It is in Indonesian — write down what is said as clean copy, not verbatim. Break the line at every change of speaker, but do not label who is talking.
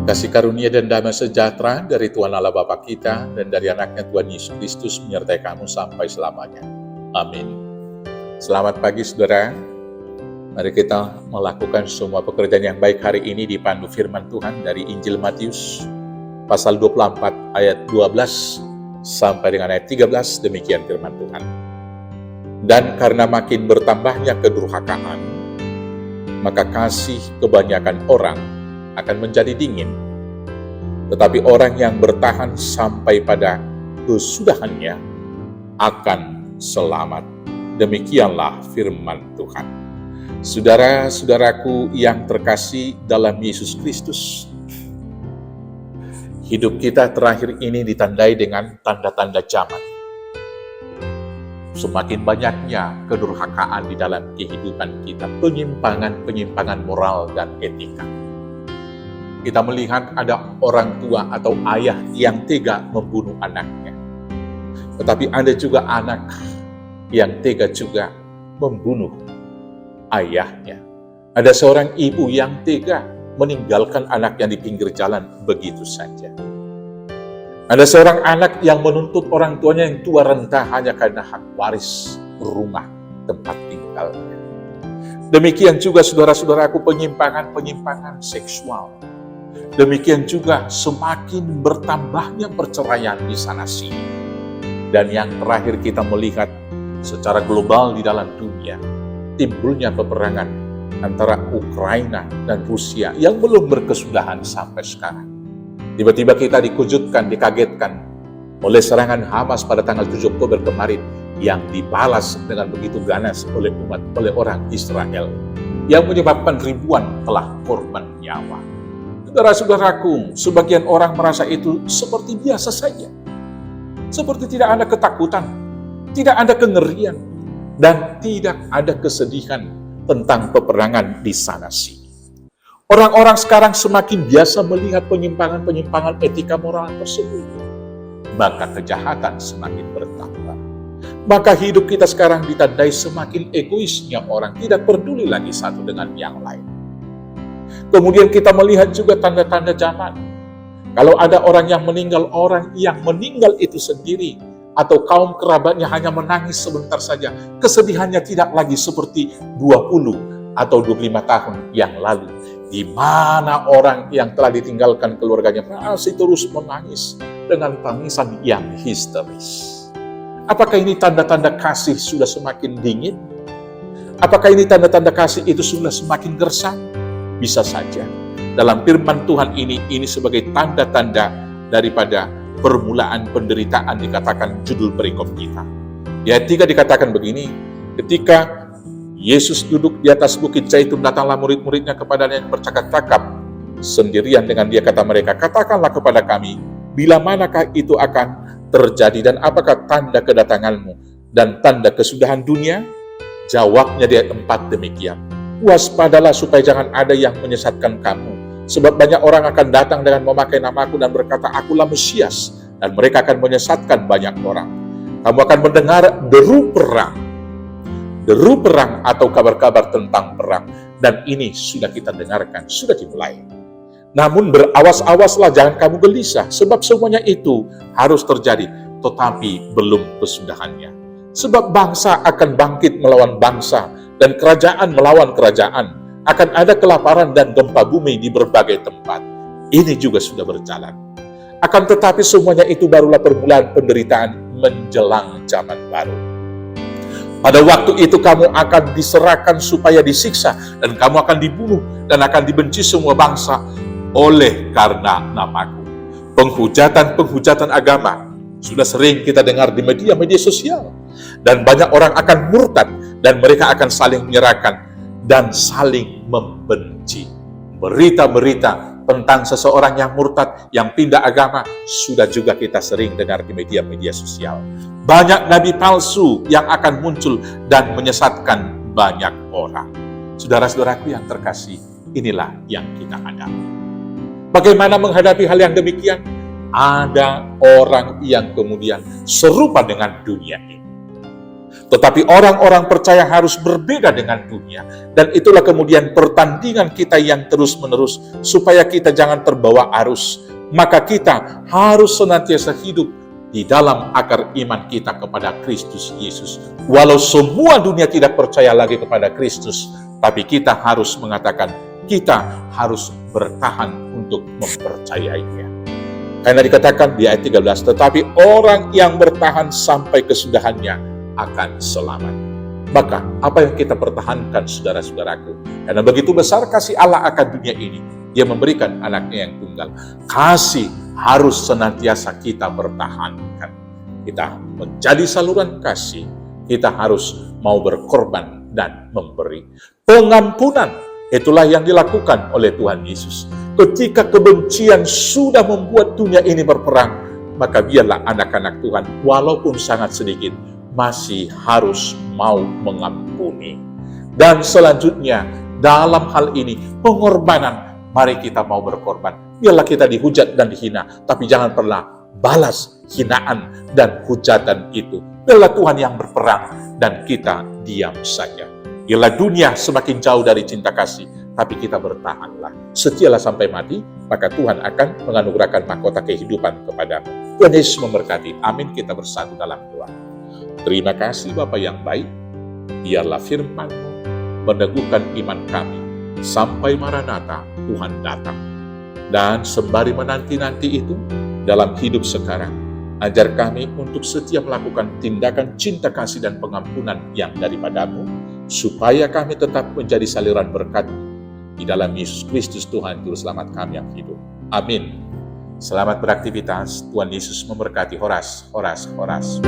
Kasih karunia dan damai sejahtera dari Tuhan Allah Bapa kita dan dari anaknya Tuhan Yesus Kristus menyertai kamu sampai selamanya. Amin. Selamat pagi saudara. Mari kita melakukan semua pekerjaan yang baik hari ini dipandu firman Tuhan dari Injil Matius pasal 24 ayat 12 sampai dengan ayat 13. Demikian firman Tuhan. Dan karena makin bertambahnya kedurhakaan, maka kasih kebanyakan orang akan menjadi dingin. Tetapi orang yang bertahan sampai pada kesudahannya akan selamat. Demikianlah firman Tuhan. Saudara-saudaraku yang terkasih dalam Yesus Kristus, hidup kita terakhir ini ditandai dengan tanda-tanda zaman. Semakin banyaknya kedurhakaan di dalam kehidupan kita, penyimpangan moral dan etika. Kita melihat ada orang tua atau ayah yang tega membunuh anaknya. Tetapi ada juga anak yang tega juga membunuh ayahnya. Ada seorang ibu yang tega meninggalkan anaknya di pinggir jalan begitu saja. Ada seorang anak yang menuntut orang tuanya yang tua renta hanya karena hak waris rumah tempat tinggalnya. Demikian juga saudara-saudaraku penyimpangan seksual. Demikian juga semakin bertambahnya perceraian di sana sini. Dan yang terakhir kita melihat secara global di dalam dunia, timbulnya peperangan antara Ukraina dan Rusia yang belum berkesudahan sampai sekarang. Tiba-tiba kita dikagetkan oleh serangan Hamas pada tanggal 7 Oktober kemarin yang dibalas dengan begitu ganas oleh orang Israel yang menyebabkan ribuan telah korban nyawa. Saudara-saudaraku, sebagian orang merasa itu seperti biasa saja. Seperti tidak ada ketakutan, tidak ada kengerian, dan tidak ada kesedihan tentang peperangan di sana sini. Orang-orang sekarang semakin biasa melihat penyimpangan etika moral tersebut. Maka kejahatan semakin bertambah. Maka hidup kita sekarang ditandai semakin egoisnya orang, tidak peduli lagi satu dengan yang lain. Kemudian kita melihat juga tanda-tanda zaman. Kalau ada orang yang meninggal itu sendiri, atau kaum kerabatnya hanya menangis sebentar saja, kesedihannya tidak lagi seperti 20 atau 25 tahun yang lalu, di mana orang yang telah ditinggalkan keluarganya masih terus menangis dengan tangisan yang histeris. Apakah ini tanda-tanda kasih sudah semakin dingin? Apakah ini tanda-tanda kasih itu sudah semakin gersang? Bisa saja. Dalam firman Tuhan ini sebagai tanda-tanda daripada permulaan penderitaan dikatakan judul perikop kita. Di ayat 3 dikatakan begini, ketika Yesus duduk di atas bukit Zaitun, datanglah murid-muridnya kepadanya yang bercakap-cakap sendirian dengan dia, kata mereka, katakanlah kepada kami, bila manakah itu akan terjadi dan apakah tanda kedatanganmu dan tanda kesudahan dunia? Jawabnya di ayat 4 demikian, waspadalah supaya jangan ada yang menyesatkan kamu, sebab banyak orang akan datang dengan memakai namaku dan berkata, akulah Mesias, dan mereka akan menyesatkan banyak orang. Kamu akan mendengar deru perang atau kabar-kabar tentang perang, dan ini sudah kita dengarkan, sudah dimulai. Namun berawas-awaslah, jangan kamu gelisah, sebab semuanya itu harus terjadi, tetapi belum kesudahannya. Sebab bangsa akan bangkit melawan bangsa, dan kerajaan melawan kerajaan. Akan ada kelaparan dan gempa bumi di berbagai tempat. Ini juga sudah berjalan. Akan tetapi semuanya itu barulah permulaan penderitaan menjelang zaman baru. Pada waktu itu kamu akan diserahkan supaya disiksa, dan kamu akan dibunuh, dan akan dibenci semua bangsa oleh karena namaku. Penghujatan agama sudah sering kita dengar di media sosial. Dan banyak orang akan murtad, dan mereka akan saling menyerahkan dan saling membenci. Berita-berita tentang seseorang yang murtad, yang pindah agama, sudah juga kita sering dengar di media sosial. Banyak nabi palsu yang akan muncul dan menyesatkan banyak orang. Saudara-saudaraku yang terkasih, inilah yang kita hadapi. Bagaimana menghadapi hal yang demikian? Ada orang yang kemudian serupa dengan dunia ini. Tetapi orang-orang percaya harus berbeda dengan dunia. Dan itulah kemudian pertandingan kita yang terus-menerus, supaya kita jangan terbawa arus. Maka kita harus senantiasa hidup di dalam akar iman kita kepada Kristus Yesus. Walau semua dunia tidak percaya lagi kepada Kristus, tapi kita harus mengatakan, kita harus bertahan untuk mempercayainya. Karena dikatakan di ayat 13, tetapi orang yang bertahan sampai kesudahannya akan selamat. Maka apa yang kita pertahankan, saudara-saudaraku? Karena begitu besar kasih Allah akan dunia ini, Dia memberikan anaknya yang tunggal. Kasih harus senantiasa kita pertahankan. Kita menjadi saluran kasih, kita harus mau berkorban dan memberi. Pengampunan, itulah yang dilakukan oleh Tuhan Yesus. Ketika kebencian sudah membuat dunia ini berperang, maka biarlah anak-anak Tuhan, walaupun sangat sedikit, masih harus mau mengampuni. Dan selanjutnya, dalam hal ini, pengorbanan. Mari kita mau berkorban. Biarlah kita dihujat dan dihina, tapi jangan pernah balas hinaan dan hujatan itu. Biarlah Tuhan yang berperang dan kita diam saja. Biarlah dunia semakin jauh dari cinta kasih, tapi kita bertahanlah. Setialah sampai mati, maka Tuhan akan menganugerahkan mahkota kehidupan kepadamu. Tuhan Yesus memberkati. Amin. Kita bersatu dalam doa. Terima kasih Bapa yang baik, biarlah firman-Mu meneguhkan iman kami, sampai Maranatha Tuhan datang. Dan sembari menanti-nanti itu, dalam hidup sekarang, ajar kami untuk setia melakukan tindakan cinta kasih dan pengampunan yang daripada-Mu, supaya kami tetap menjadi saliran berkat di dalam Yesus Kristus Tuhan Juru Selamat kami yang hidup. Amin. Selamat beraktivitas. Tuhan Yesus memberkati. Horas, horas, horas.